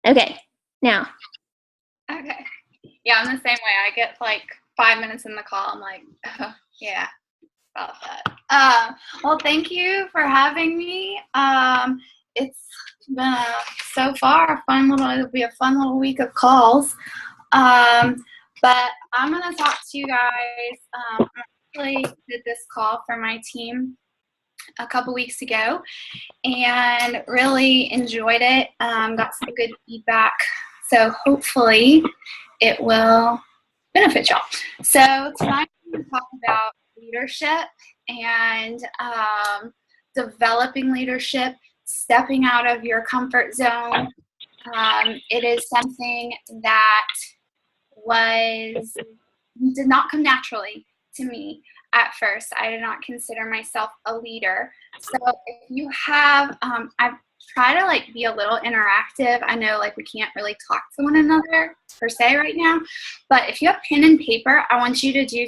Okay, now. Okay. Yeah, I'm the same way. I get like 5 minutes in the call. I'm like, oh, yeah, about that. Well, thank you for having me. It's been so far it'll be a fun little week of calls. But I'm going to talk to you guys. I actually did this call for my team a couple weeks ago and really enjoyed it. Got some good feedback. So hopefully it will benefit y'all. So tonight I'm going to talk about leadership and developing leadership, stepping out of your comfort zone. It is something that did not come naturally to me at first. I did not consider myself a leader. So if you have, I've tried to like be a little interactive. I know like we can't really talk to one another per se right now, but if you have pen and paper, I want you to do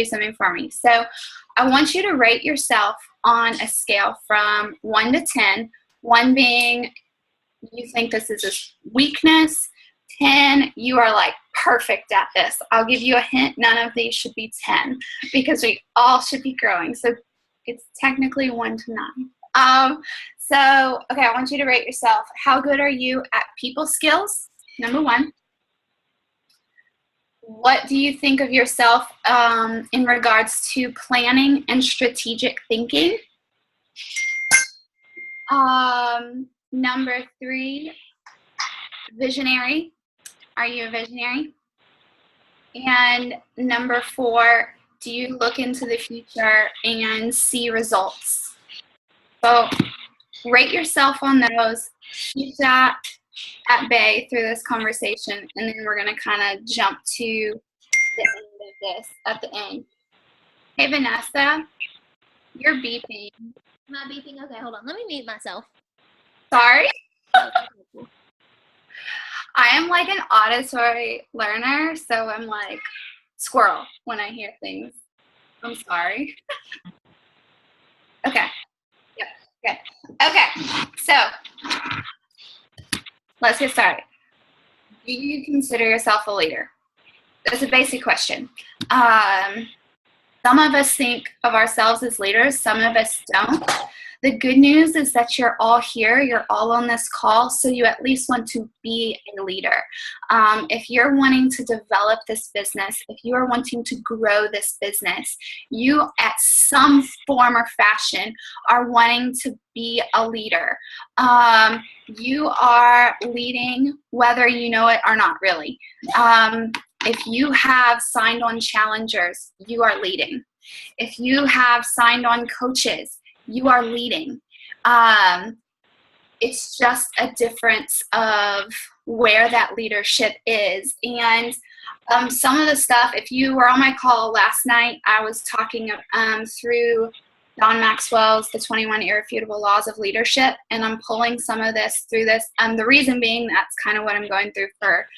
something for me. So I want you to rate yourself on a scale from 1 to 10, 1 being you think this is a weakness, 10, you are like perfect at this. I'll give you a hint. None of these should be 10 because we all should be growing. So it's technically 1 to 9. Okay, I want you to rate yourself. How good are you at people skills? Number 1. What do you think of yourself in regards to planning and strategic thinking? Number 3, visionary. Are you a visionary? And number 4, do you look into the future and see results? So rate yourself on those. Keep that at bay through this conversation, and then we're going to kind of jump to the end of this at the end. Hey, Vanessa, you're beeping. Am I beeping? Okay, hold on. Let me mute myself. Sorry. I am like an auditory learner, so I'm like squirrel when I hear things. I'm sorry. Okay. Yep. Good. Okay. So let's get started. Do you consider yourself a leader? That's a basic question. Some of us think of ourselves as leaders. Some of us don't. The good news is that you're all here. You're all on this call, so you at least want to be a leader. If you're wanting to develop this business, if you are wanting to grow this business, you at some form or fashion are wanting to be a leader. You are leading whether you know it or not really. If you have signed on challengers, you are leading. If you have signed on coaches, you are leading. It's just a difference of where that leadership is. And some of the stuff, if you were on my call last night, I was talking through John Maxwell's The 21 Irrefutable Laws of Leadership, and I'm pulling some of this through this. The reason being that's kind of what I'm going through for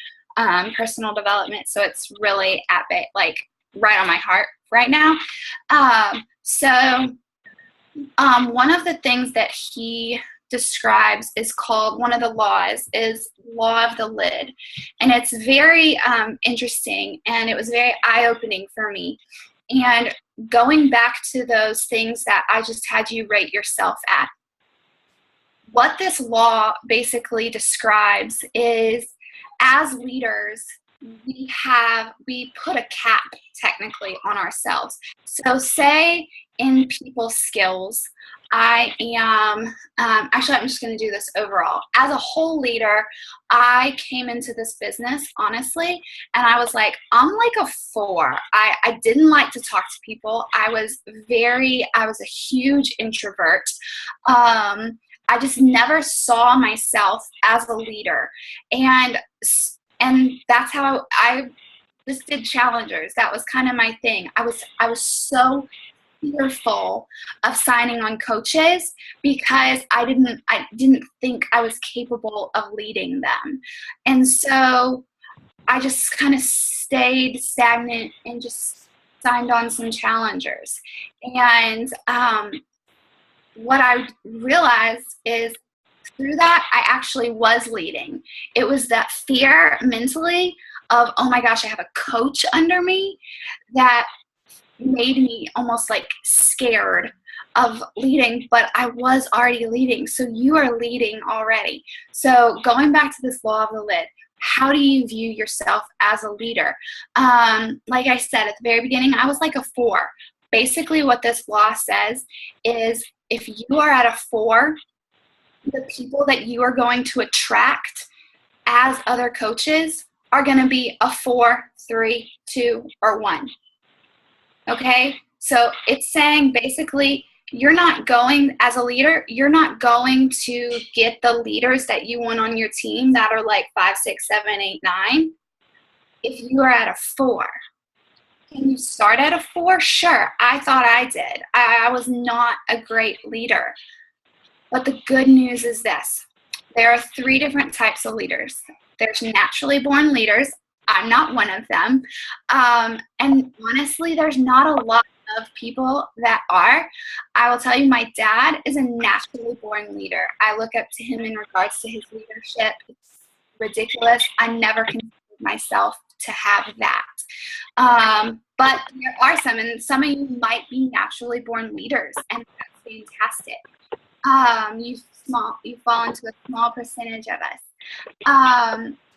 personal development. So it's really like right on my heart right now. One of the things that he describes is called, one of the laws is law of the lid. And it's very interesting, and it was very eye-opening for me. And going back to those things that I just had you rate yourself at, what this law basically describes is, as leaders, we put a cap technically on ourselves. So say in people skills, I am, actually I'm just going to do this overall. As a whole leader, I came into this business, honestly, and I was like, I'm like a 4. I didn't like to talk to people. I was a huge introvert. I just never saw myself as a leader. And that's how I just did challengers. That was kind of my thing. I was so fearful of signing on coaches because I didn't think I was capable of leading them. And so I just kind of stayed stagnant and just signed on some challengers. And what I realized is through that, I actually was leading. It was that fear mentally of, oh my gosh, I have a coach under me, that made me almost like scared of leading, but I was already leading. So you are leading already. So going back to this law of the lid, how do you view yourself as a leader? Like I said at the very beginning, I was like a 4. Basically what this law says is if you are at a 4, the people that you are going to attract as other coaches are going to be a 4, 3, 2, or 1. Okay? So it's saying basically you're not going, as a leader, you're not going to get the leaders that you want on your team that are like 5, 6, 7, 8, 9 if you are at a 4. Can you start at a 4? Sure. I thought I did. I was not a great leader. But the good news is this. There are 3 different types of leaders. There's naturally born leaders. I'm not one of them. And honestly, there's not a lot of people that are. I will tell you, my dad is a naturally born leader. I look up to him in regards to his leadership. It's ridiculous. I never considered myself to have that. But there are some, and some of you might be naturally born leaders, and that's fantastic. You fall into a small percentage of us.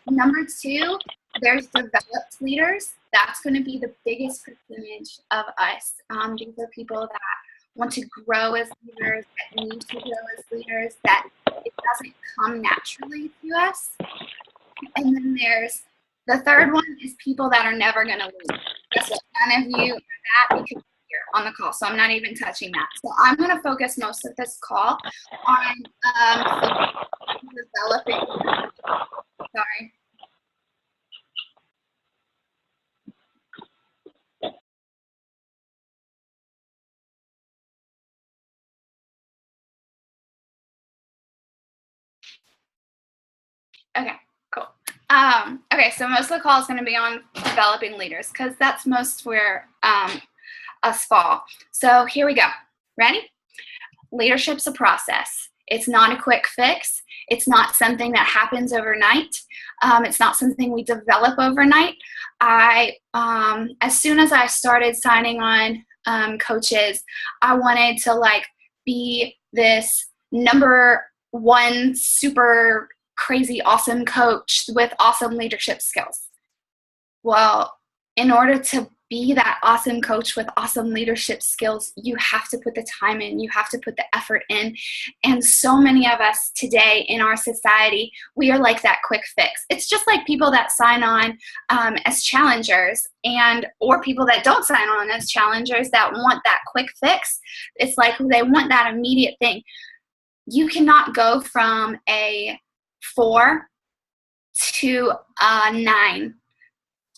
Number 2, there's developed leaders. That's going to be the biggest percentage of us. These are people that want to grow as leaders, that need to grow as leaders, that it doesn't come naturally to us. And then there's the third one is people that are never going to lead. So none of you are that because you're on the call, so I'm not even touching that. So I'm going to focus most of this call on developing. Sorry. Okay, cool. Okay, so most of the call is going to be on developing leaders because that's most where us fall. So here we go. Ready? Leadership's a process. It's not a quick fix. It's not something that happens overnight. It's not something we develop overnight. As soon as I started signing on coaches, I wanted to like be this number 1 super crazy awesome coach with awesome leadership skills. Well, in order to be that awesome coach with awesome leadership skills, you have to put the time in, you have to put the effort in. And so many of us today in our society, we are like that quick fix. It's just like people that sign on as challengers or people that don't sign on as challengers that want that quick fix. It's like they want that immediate thing. You cannot go from a 4 to a 9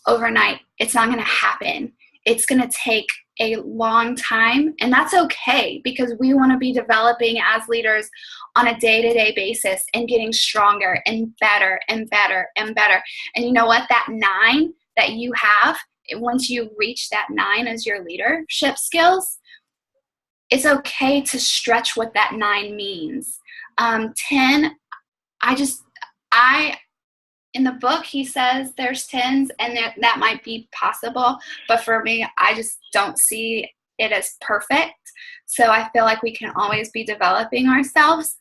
overnight. It's not going to happen. It's going to take a long time, and that's okay because we want to be developing as leaders on a day-to-day basis and getting stronger and better and better and better. And you know what? That 9 that you have, once you reach that 9 as your leadership skills, it's okay to stretch what that 9 means. 10, in the book, he says there's 10s, and that might be possible. But for me, I just don't see it as perfect. So I feel like we can always be developing ourselves.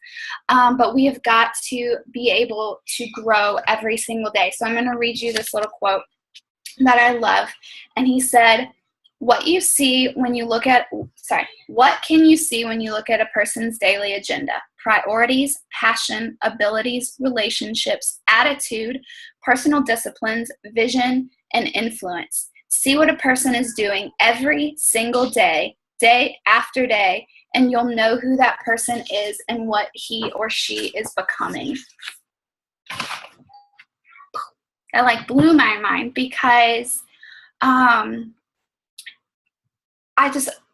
But we have got to be able to grow every single day. So I'm going to read you this little quote that I love. And he said, what can you see when you look at a person's daily agenda? Priorities, passion, abilities, relationships, attitude, personal disciplines, vision, and influence. See what a person is doing every single day, day after day, and you'll know who that person is and what he or she is becoming. That blew my mind because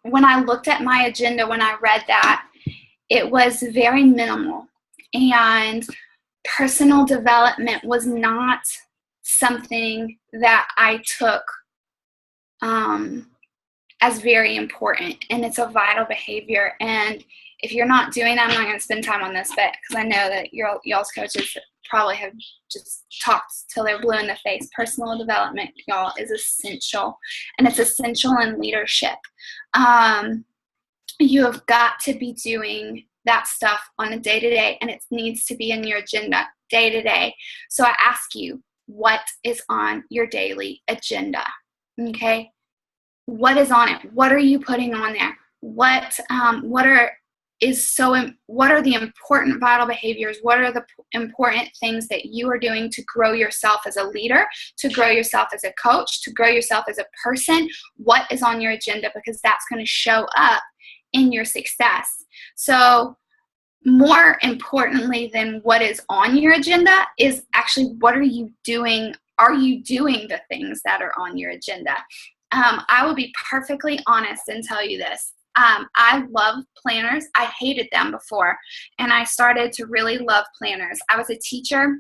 when I looked at my agenda, when I read that, it was very minimal, and personal development was not something that I took as very important, and it's a vital behavior, and if you're not doing that, I'm not going to spend time on this, but because I know that y'all's coaches probably have just talked till they're blue in the face. Personal development, y'all, is essential, and it's essential in leadership. You have got to be doing that stuff on a day-to-day, and it needs to be in your agenda day-to-day. So I ask you, what is on your daily agenda? Okay? What is on it? What are you putting on there? What are the important vital behaviors? What are the important things that you are doing to grow yourself as a leader, to grow yourself as a coach, to grow yourself as a person? What is on your agenda? Because that's going to show up in your success. So more importantly than what is on your agenda is actually, what are you doing? Are you doing the things that are on your agenda? I will be perfectly honest and tell you this. I love planners. I hated them before, and I started to really love planners. I was a teacher.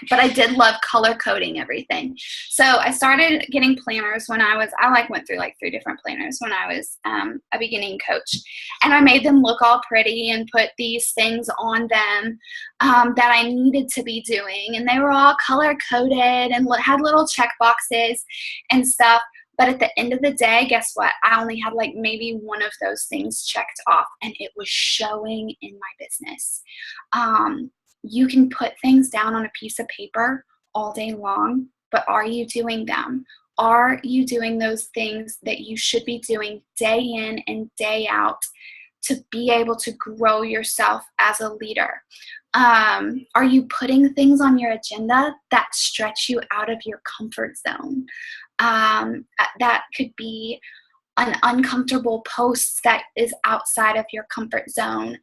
But I did love color coding everything. So I started getting planners when I went through like 3 different planners when I was a beginning coach. And I made them look all pretty and put these things on them that I needed to be doing. And they were all color coded and had little check boxes and stuff. But at the end of the day, guess what? I only had like maybe one of those things checked off, and it was showing in my business. You can put things down on a piece of paper all day long, but are you doing them? Are you doing those things that you should be doing day in and day out to be able to grow yourself as a leader? Are you putting things on your agenda that stretch you out of your comfort zone? That could be an uncomfortable post that is outside of your comfort zone.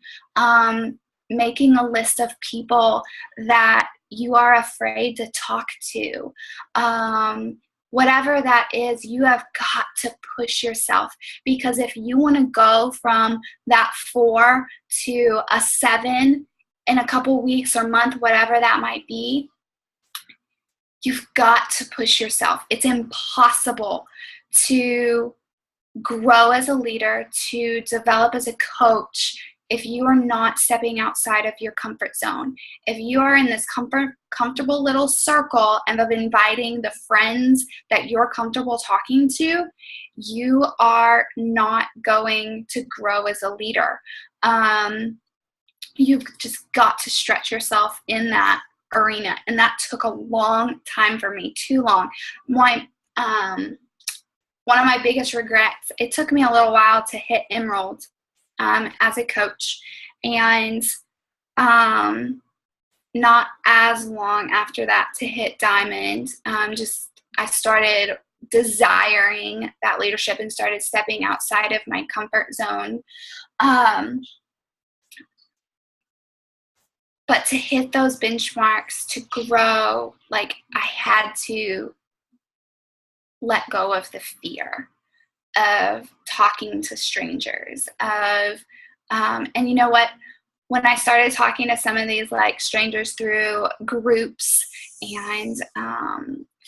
Making a list of people that you are afraid to talk to. Whatever that is, you have got to push yourself, because if you want to go from that 4 to a 7 in a couple weeks or month, whatever that might be, you've got to push yourself. It's impossible to grow as a leader, to develop as a coach, if you are not stepping outside of your comfort zone. If you are in this comfortable little circle and of inviting the friends that you're comfortable talking to, you are not going to grow as a leader. You've just got to stretch yourself in that arena, and that took a long time for me, too long. One of my biggest regrets, it took me a little while to hit Emerald as a coach, and not as long after that to hit Diamond. I started desiring that leadership and started stepping outside of my comfort zone. But to hit those benchmarks, to grow, like, I had to let go of the fear of talking to strangers, and you know what? When I started talking to some of these like strangers through groups and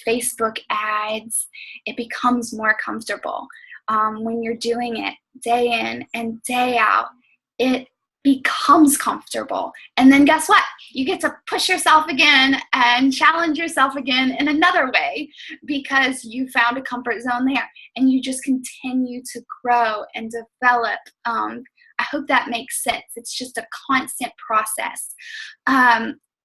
Facebook ads, it becomes more comfortable. When you're doing it day in and day out, it becomes comfortable. And then guess what? You get to push yourself again and challenge yourself again in another way, because you found a comfort zone there, and you just continue to grow and develop. I hope that makes sense. It's just a constant process.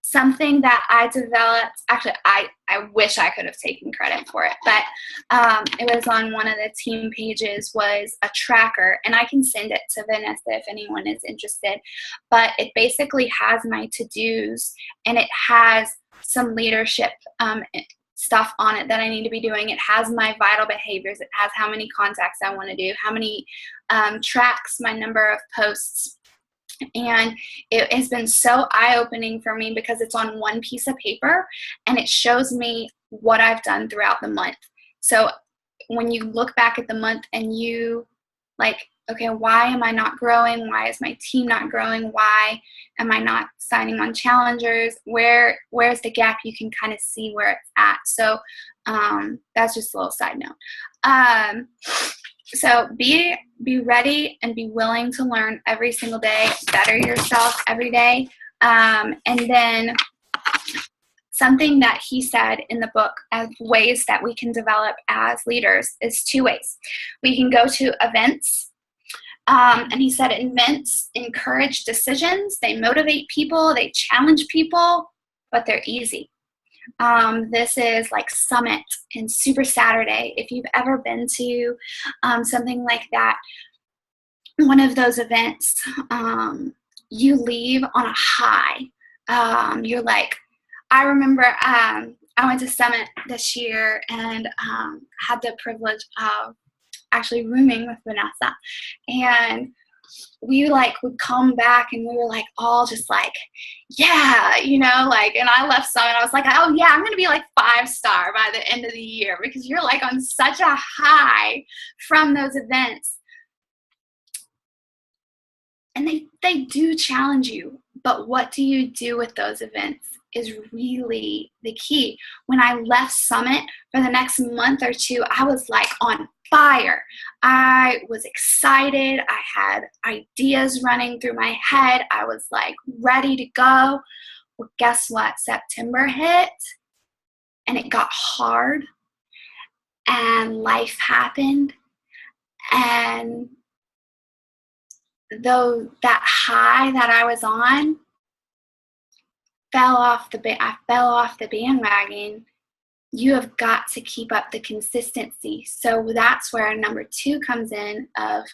Something that I developed, actually, I wish I could have taken credit for it, but it was on one of the team pages, was a tracker, and I can send it to Vanessa if anyone is interested, but it basically has my to-dos, and it has some leadership stuff on it that I need to be doing. It has my vital behaviors. It has how many contacts I want to do, how many tracks, my number of posts. And it has been so eye-opening for me, because it's on one piece of paper and it shows me what I've done throughout the month. So when you look back at the month and you like, okay, why am I not growing? Why is my team not growing? Why am I not signing on challengers? Where's the gap? You can kind of see where it's at. So that's just a little side note. So be ready and be willing to learn every single day, better yourself every day. And then something that he said in the book as ways that we can develop as leaders is 2 ways. We can go to events. And he said events encourage decisions. They motivate people. They challenge people, but they're easy. This is like Summit and Super Saturday. If you've ever been to something like that, one of those events, you leave on a high. You're like, I remember I went to Summit this year and had the privilege of actually rooming with Vanessa. And we like would come back and we were like all just like, yeah, you know, like, and I left Summit. I was like, oh yeah, I'm going to be like 5-star by the end of the year, because you're like on such a high from those events. And they do challenge you, but what do you do with those events is really the key. When I left Summit for the next month or 2, I was like on fire. I was excited. I had ideas running through my head. I was like ready to go. Well, guess what? September hit and it got hard and life happened. And though that high that I was on I fell off the bandwagon. You have got to keep up the consistency. So that's where number 2 comes in of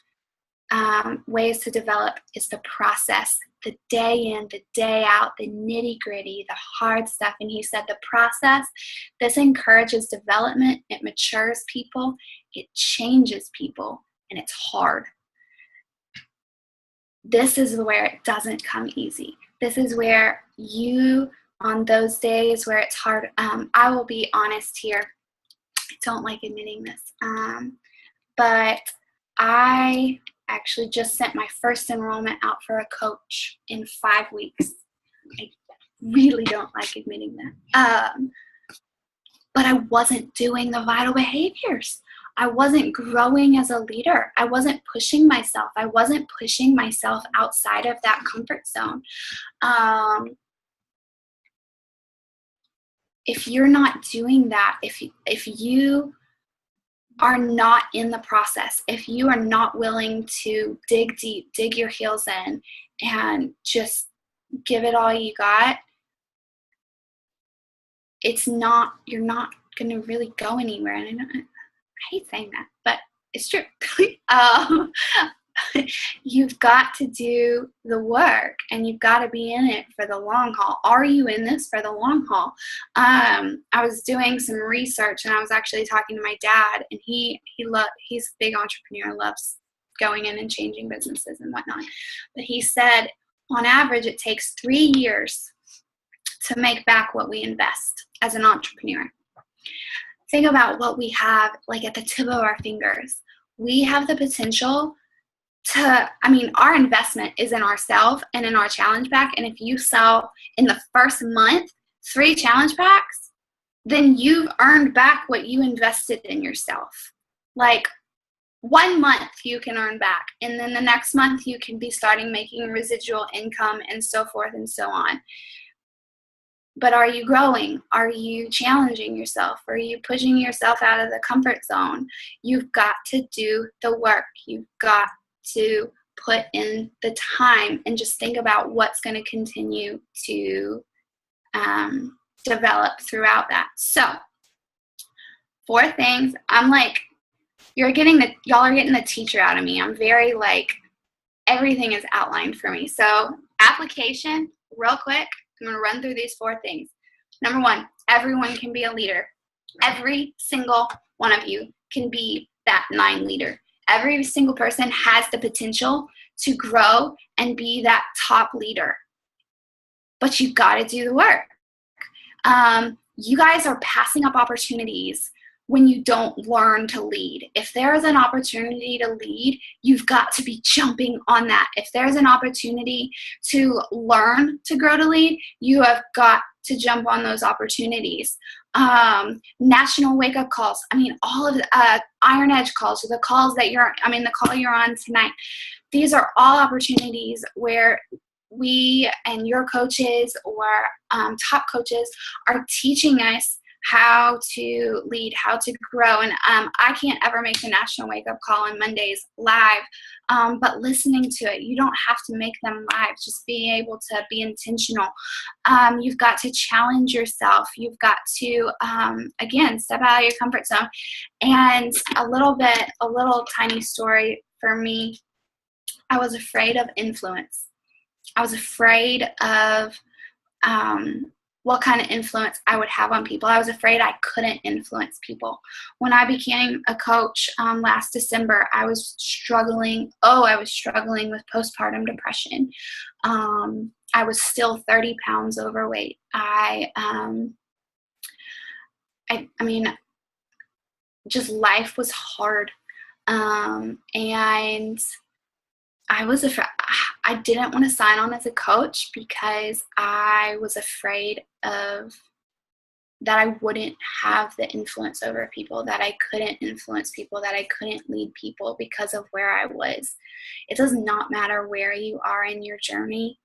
ways to develop is the process, the day in, the day out, the nitty gritty, the hard stuff. And he said the process, this encourages development. It matures people. It changes people, and it's hard. This is where it doesn't come easy. This is where you, on those days where it's hard, I will be honest here. I don't like admitting this, but I actually just sent my first enrollment out for a coach in 5 weeks. I really don't like admitting that. But I wasn't doing the vital behaviors. I wasn't growing as a leader. I wasn't pushing myself. I wasn't pushing myself outside of that comfort zone. If you're not doing that, if you are not in the process, if you are not willing to dig deep, dig your heels in, and just give it all you got, you're not going to really go anywhere. And I hate saying that, but it's true. You've got to do the work, and you've got to be in it for the long haul. Are you in this for the long haul? I was doing some research, and I was actually talking to my dad, and he's a big entrepreneur, loves going in and changing businesses and whatnot. But he said, on average, it takes 3 years to make back what we invest as an entrepreneur. Think about what we have like at the tip of our fingers. We have the potential our investment is in ourselves and in our challenge pack. And if you sell in the first month 3 challenge packs, then you've earned back what you invested in yourself. Like 1 month you can earn back, and then the next month you can be starting making residual income and so forth and so on. But are you growing? Are you challenging yourself? Are you pushing yourself out of the comfort zone? You've got to do the work. You've got to put in the time, and just think about what's going to continue to develop throughout that. So 4 things. I'm like, y'all are getting the teacher out of me. I'm very like, everything is outlined for me. So application, real quick. I'm going to run through these 4 things. Number 1, everyone can be a leader. Every single one of you can be that 9 leader. Every single person has the potential to grow and be that top leader. But you've got to do the work. You guys are passing up opportunities when you don't learn to lead. If there is an opportunity to lead, you've got to be jumping on that. If there's an opportunity to learn to grow to lead, you have got to jump on those opportunities. National wake-up calls. I mean, all of the Iron Edge calls, the call you're on tonight. These are all opportunities where we and your coaches or top coaches are teaching us how to lead, how to grow. And I can't ever make the National Wake Up Call on Mondays live, but listening to it, you don't have to make them live. Just being able to be intentional. You've got to challenge yourself. You've got to, again, step out of your comfort zone. And a little tiny story for me, I was afraid of influence. I was afraid of what kind of influence I would have on people. I was afraid I couldn't influence people. When I became a coach last December, I was struggling with postpartum depression. I was still 30 pounds overweight. I mean, just life was hard. And I was afraid. I didn't want to sign on as a coach because I was afraid of that I wouldn't have the influence over people, that I couldn't influence people, that I couldn't lead people because of where I was. It does not matter where you are in your journey.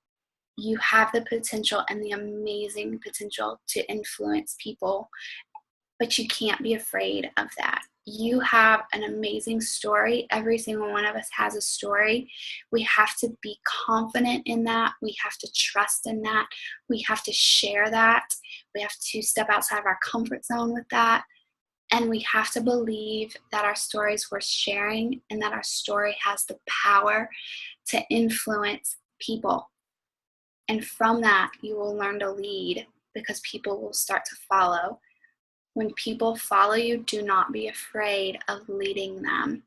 You have the potential and the amazing potential to influence people, but you can't be afraid of that. You have an amazing story. Every single one of us has a story. We have to be confident in that. We have to trust in that. We have to share that. We have to step outside of our comfort zone with that. And we have to believe that our story is worth sharing and that our story has the power to influence people. And from that, you will learn to lead because people will start to follow. When people follow you, do not be afraid of leading them.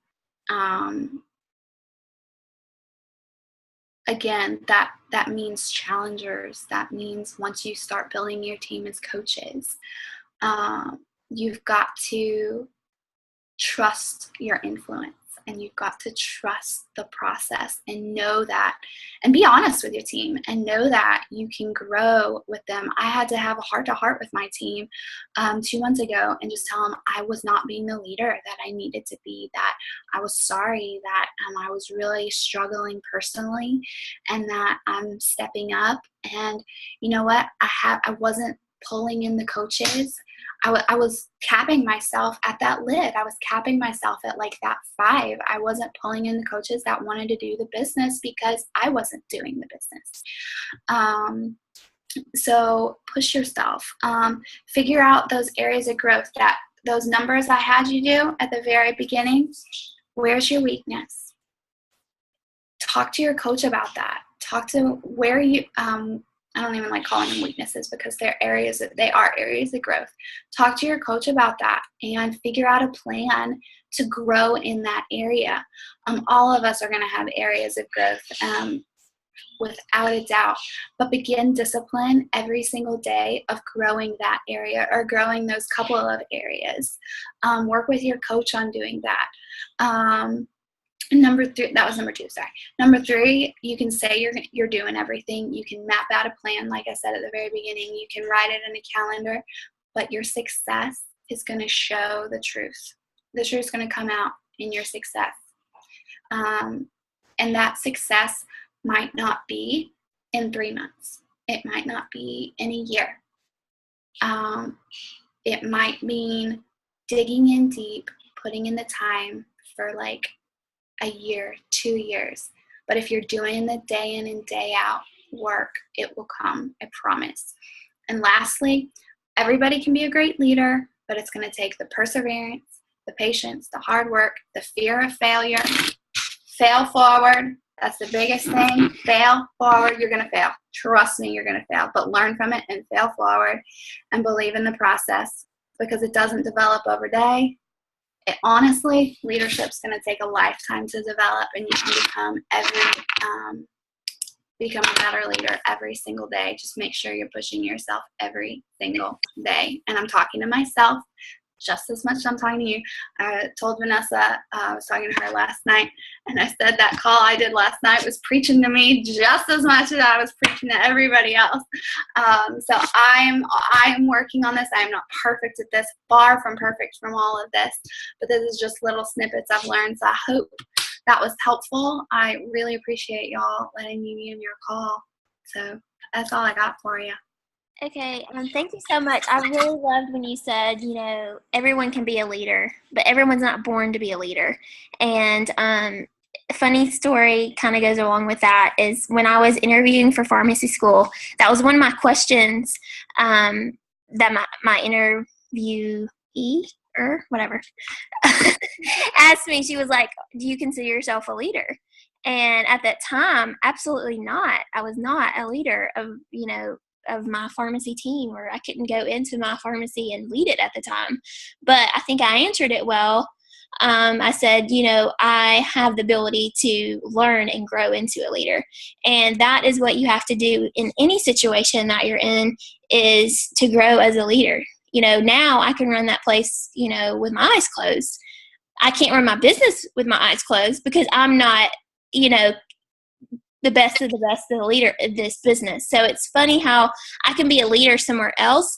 Again, that means challengers. That means once you start building your team as coaches, you've got to trust your influence. And you've got to trust the process and know that, and be honest with your team and know that you can grow with them. I had to have a heart-to-heart with my team 2 months ago and just tell them I was not being the leader that I needed to be, that I was sorry, that I was really struggling personally, and that I'm stepping up. And you know what? I wasn't pulling in the coaches. I was capping myself at that lid. I was capping myself at like that 5. I wasn't pulling in the coaches that wanted to do the business because I wasn't doing the business. So push yourself. Figure out those areas of growth, that those numbers I had you do at the very beginning. Where's your weakness? Talk to your coach about that. Talk to where you, I don't even like calling them weaknesses because they are areas of growth. Talk to your coach about that and figure out a plan to grow in that area. All of us are going to have areas of growth, without a doubt, but begin discipline every single day of growing that area or growing those couple of areas. Work with your coach on doing that. Number 3, that was number 2, sorry. Number 3, you can say you're doing everything. You can map out a plan, like I said at the very beginning. You can write it in a calendar, but your success is going to show the truth. The truth is going to come out in your success. And that success might not be in 3 months. It might not be in a year. It might mean digging in deep, putting in the time for like a year, 2 years. But if you're doing the day in and day out work, it will come, I promise. And lastly, everybody can be a great leader, but it's going to take the perseverance, the patience, the hard work, the fear of failure. Fail forward. That's the biggest thing. Fail forward. You're going to fail. Trust me, you're going to fail. But learn from it and fail forward and believe in the process, because it doesn't develop over day. Honestly, leadership's going to take a lifetime to develop, and you can become a better leader every single day. Just make sure you're pushing yourself every single day. And I'm talking to myself. just as much as I'm talking to you. I told Vanessa, I was talking to her last night, and I said that call I did last night was preaching to me just as much as I was preaching to everybody else. So I'm working on this. I am not perfect at this, far from perfect from all of this, but this is just little snippets I've learned. So I hope that was helpful. I really appreciate y'all letting me be in your call. So that's all I got for you. Okay, thank you so much. I really loved when you said, everyone can be a leader, but everyone's not born to be a leader. And a funny story kind of goes along with that is when I was interviewing for pharmacy school, that was one of my questions that my interviewee or whatever asked me. She was like, do you consider yourself a leader? And at that time, absolutely not. I was not a leader of my pharmacy team, or I couldn't go into my pharmacy and lead it at the time. But I think I answered it well. I said, I have the ability to learn and grow into a leader. And that is what you have to do in any situation that you're in, is to grow as a leader. Now I can run that place, with my eyes closed. I can't run my business with my eyes closed because I'm not, the best of the best of the leader of this business. So it's funny how I can be a leader somewhere else,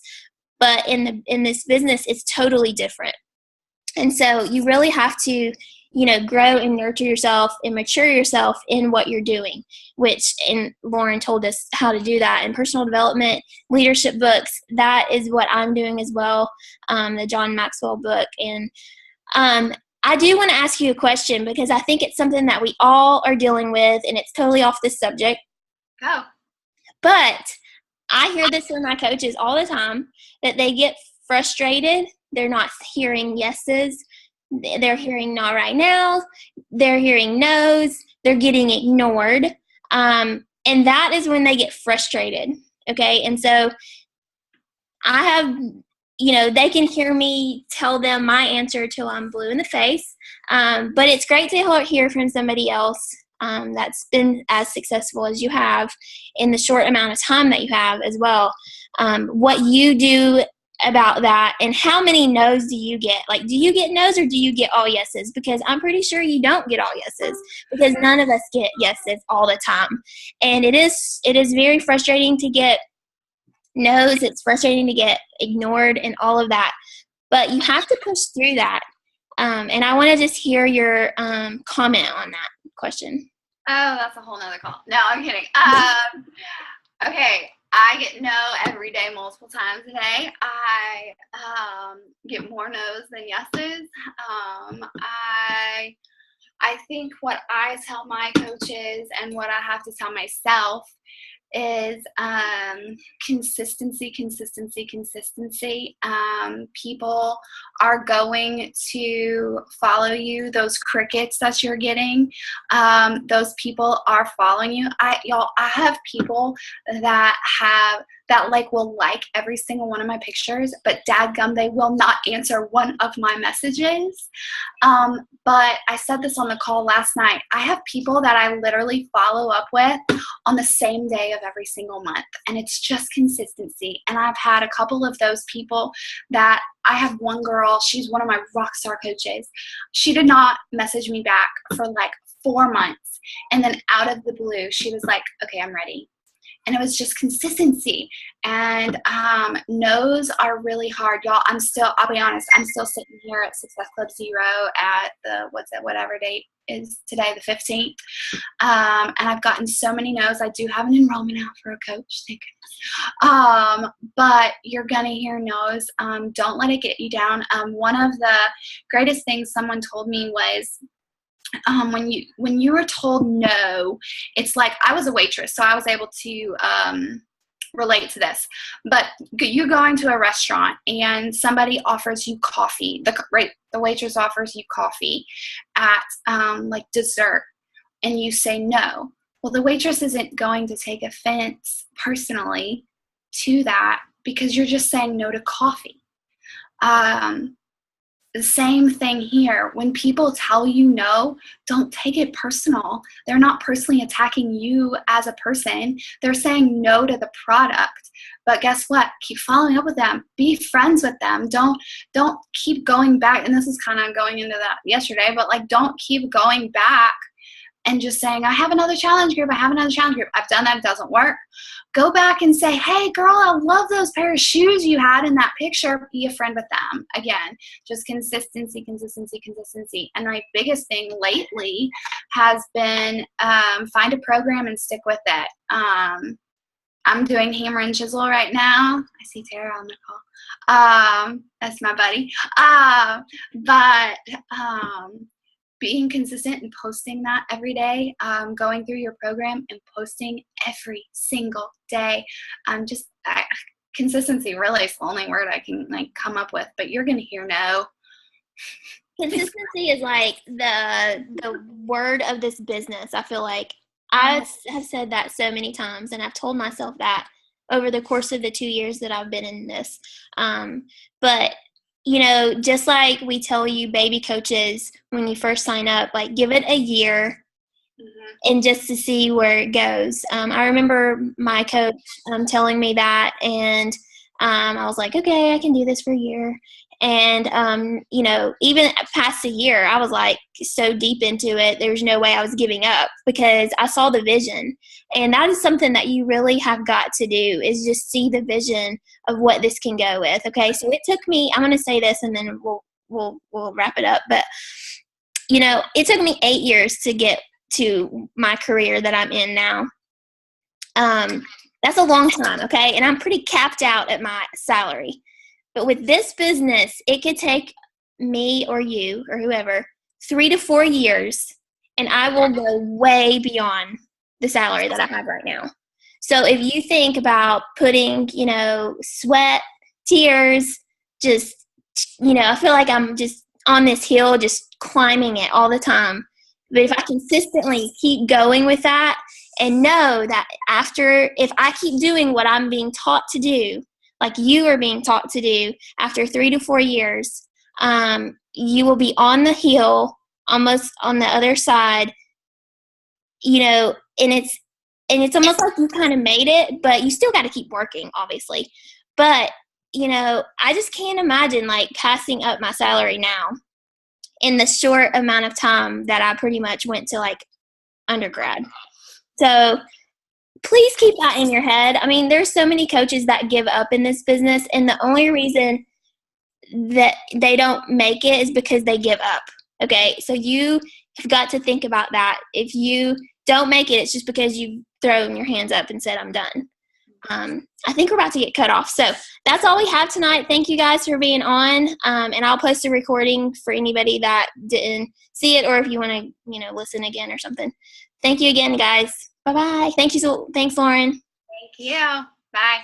but in this business, it's totally different. And so you really have to, grow and nurture yourself and mature yourself in what you're doing, and Lauren told us how to do that in personal development, leadership books. That is what I'm doing as well, the John Maxwell book. And I do want to ask you a question because I think it's something that we all are dealing with, and it's totally off this subject. Oh. But I hear this from my coaches all the time, that they get frustrated. They're not hearing yeses. They're hearing not right now. They're hearing no's. They're getting ignored. And that is when they get frustrated. Okay. And so I have, they can hear me tell them my answer till I'm blue in the face. But it's great to hear from somebody else that's been as successful as you have in the short amount of time that you have as well. What you do about that, and how many no's do you get? Like, do you get no's or do you get all yeses? Because I'm pretty sure you don't get all yeses, because none of us get yeses all the time. And it is very frustrating to get no's. It's frustrating to get ignored and all of that. But you have to push through that. And I want to just hear your comment on that question. Oh, that's a whole nother call. No, I'm kidding. Okay. I get no every day, multiple times a day. I get more no's than yeses. I think what I tell my coaches and what I have to tell myself is consistency. People are going to follow you. Those crickets that you're getting, those people are following you. I have people that will like every single one of my pictures, but dadgum, they will not answer one of my messages. But I said this on the call last night. I have people that I literally follow up with on the same day of every single month, and it's just consistency. And I've had a couple of those people that I have one girl, she's one of my rock star coaches. She did not message me back for like 4 months. And then out of the blue, she was like, okay, I'm ready. And it was just consistency. And no's are really hard. Y'all, I'll be honest, I'm still sitting here at Success Club Zero at whatever date is today, the 15th. And I've gotten so many no's. I do have an enrollment out for a coach, thank goodness. But you're going to hear no's. Don't let it get you down. One of the greatest things someone told me was, when you were told no, it's like, I was a waitress, so I was able to relate to this. But you're going to a restaurant and somebody offers you coffee. The waitress offers you coffee at like dessert, and you say no. Well, the waitress isn't going to take offense personally to that because you're just saying no to coffee. the same thing here. When people tell you no, don't take it personal. They're not personally attacking you as a person. They're saying no to the product. But guess what? Keep following up with them. Be friends with them. Don't keep going back. And this is kind of going into that yesterday, but like, don't keep going back and just saying, I have another challenge group. I've done that. It doesn't work. Go back and say, hey, girl, I love those pair of shoes you had in that picture. Be a friend with them. Again, just consistency. And my biggest thing lately has been find a program and stick with it. I'm doing hammer and chisel right now. I see Tara on the call. That's my buddy. But being consistent and posting that every day, going through your program and posting every single day. Consistency really is the only word I can like come up with, but you're going to hear no. Consistency is like the word of this business. I feel like I have said that so many times, and I've told myself that over the course of the 2 years that I've been in this. But you know, just like we tell you baby coaches when you first sign up, like give it a year and just to see where it goes. I remember my coach telling me that, and I was like, okay, I can do this for a year. And, you know, even past a year, I was like so deep into it, there's no way I was giving up because I saw the vision. And that is something that you really have got to do is just see the vision of what this can go with. Okay. So it took me, I'm going to say this and then we'll wrap it up. But, you know, it took me 8 years to get to my career that I'm in now. That's a long time. Okay. And I'm pretty capped out at my salary. But with this business, it could take me or you or whoever 3 to 4 years, and I will go way beyond the salary that I have right now. So if you think about putting, you know, sweat, tears, just, you know, I feel like I'm just on this hill, just climbing it all the time. But if I consistently keep going with that and know that if I keep doing what I'm being taught to do, like you are being taught to do after 3 to 4 years, you will be on the hill, almost on the other side, you know, and it's almost like you kind of made it, but you still got to keep working, obviously. But, you know, I just can't imagine like passing up my salary now in the short amount of time that I pretty much went to like undergrad. So please keep that in your head. I mean, there's so many coaches that give up in this business, and the only reason that they don't make it is because they give up. Okay, so you have got to think about that. If you don't make it, it's just because you've thrown your hands up and said, I'm done. I think we're about to get cut off. So that's all we have tonight. Thank you guys for being on. And I'll post a recording for anybody that didn't see it, or if you want to, you know, listen again or something. Thank you again, guys. Bye-bye. Thanks, Lauren. Thank you. Bye.